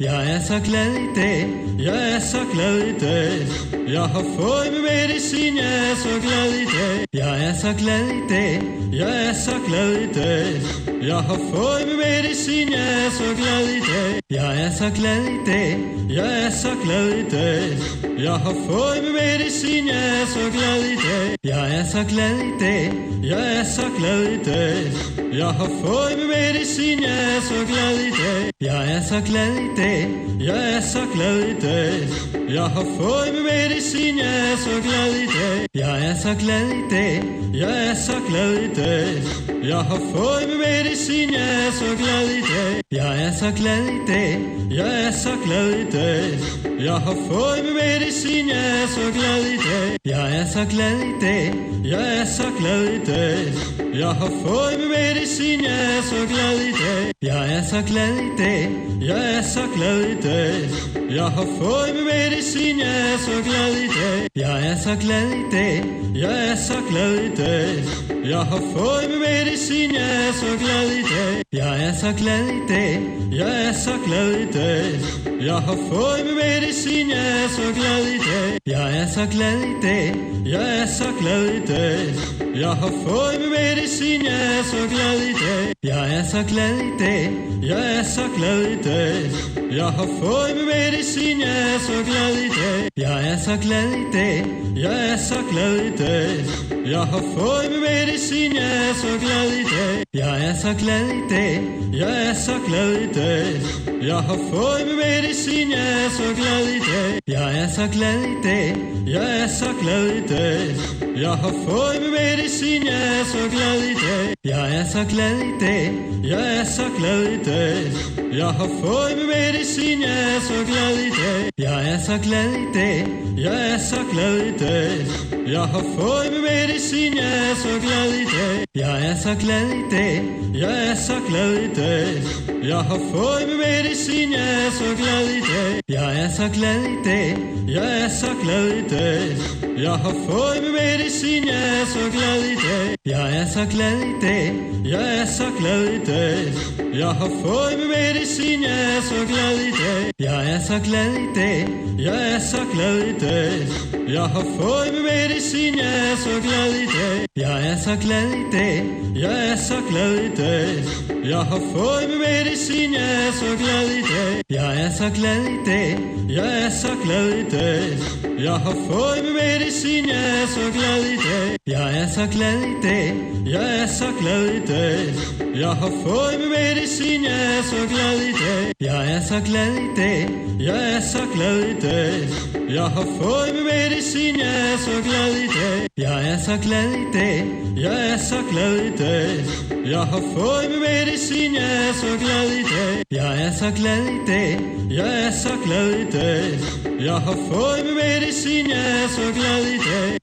Jeg er så glad i dag, jeg er så glad i dag. Jeg har fået min medicin, jeg er så glad i dag. Jeg er så glad i dag, jeg er så glad i dag. Jeg har fået min medicin, jeg er så glad i dag. Jeg er så glad i dag, jeg er så glad i dag. Jeg har fået min medicin, jeg er så glad i dag. Jeg er så glad i dag, jeg er så glad i dag. Jeg har fået min medicin, jeg er så glad i dag. Jeg er så glad i dag, jeg er så glad i dag. Jeg har fået min medicin, jeg er så glad i dag. Jeg er så glad i dag, jeg er så glad i dag. Jeg har fået min medicin, jeg er så glad i dag. Jeg er så glad i dag, jeg er så glad i dag. Jeg har fået min medicin, jeg er så glad i dag. Jeg er så glad i dag, jeg er så glad i dag. Jeg har fået min medicin, jeg er så glad i dag. Jeg er så glad i dag, jeg er så glad i dag. Jeg har fået min medicin, jeg er så glad i dag. Jeg er så glad i dag, jeg er så glad i dag. Jeg har fået min medicin, jeg er så glad i dag. Jeg er så glad i dag, jeg er så glad i dag. Jeg har fået min medicin, jeg er så glad i dag. Jeg er så glad i dag, jeg er så glad i dag. Jeg har fået min medicin, jeg er så glad i dag. Jeg er så glad i dag, jeg er så glad i dag. Jeg har fået min medicin, jeg er så glad i dag. Jeg er så glad i dag, jeg er så glad i dag. Jeg har fået min medicin, jeg er så glad i dag. Jeg er så glad i dag, jeg er så glad i dag. Jeg har fået min medicin, jeg er så glad i dag. Jeg er så glad i dag, jeg er så glad i dag. Jeg har fået min medicin, jeg er så glad i dag. Jeg er så glad i dag, jeg er så glad i dag. Jeg har fået min medicin, jeg er så glad i dag. Jeg er så glad i dag, jeg er så glad i dag. Jeg har fået min medicin, jeg er så glad i dag. Jeg er så glad i dag, jeg er så glad i dag. Jeg har fået min medicin, jeg er så glad i dag. Jeg er så glad i dag, jeg er så glad i dag. Jeg har fået min medicin, jeg er så glad i dag. Jeg er så glad i dag, jeg er så glad i dag. Jeg har fået min medicin, jeg er så glad i dag. Jeg er så glad i dag, jeg er så glad i dag. Jeg har fået min medicin, jeg er så glad i dag. Jeg er så glad i dag, jeg er så glad i dag. Jeg har fået min medicin, jeg er så glad i dag. Jeg er så glad i dag, jeg er så glad i dag. Jeg har fået min medicin, jeg er så glad i dag. Jeg er så glad i dag, jeg er så glad i dag. Jeg har fået min medicin, jeg er så glad i dag. Jeg er så glad i dag, jeg er så glad i dag. Jeg har fået min medicin, jeg er så glad i dag. Jeg er så glad i dag, jeg er så glad i dag. Jeg har fået min medicin, jeg er så glad i dag. Jeg er så glad i dag, jeg er så glad i dag. Jeg har fået min medicin, jeg er så glad i dag.